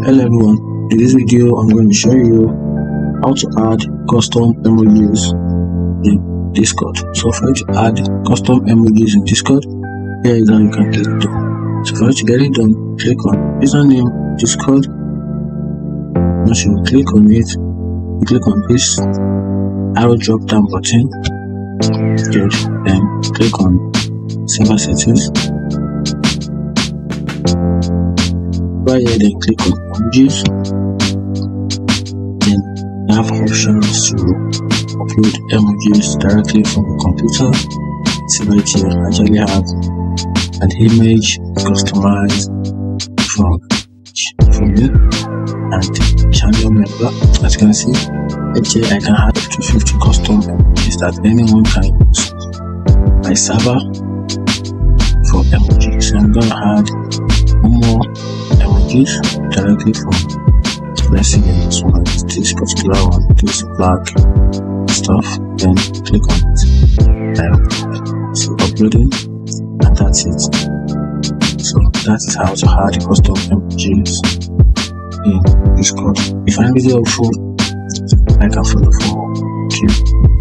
Hello everyone, in this video I'm going to show you how to add custom emojis in Discord. So for you to add custom emojis in Discord, here is how you can get it done. So for you to get it done, click on username Discord. Once you click on it, you click on this arrow drop down button, then click on server settings. Right here, then click on Emojis. Then you have options to upload emojis directly from your computer. See right here, I actually have an image customized from me and channel member. As you can see, right here I can add up to 50 custom emojis that anyone can use. My server for emojis. So I'm gonna add more emojis directly from, let's see, this one, this particular one, this black stuff. Then click on it, so uploading, and that's it. So that is how to add custom emojis in Discord. If I find this video helpful, like and follow for more. Thank you.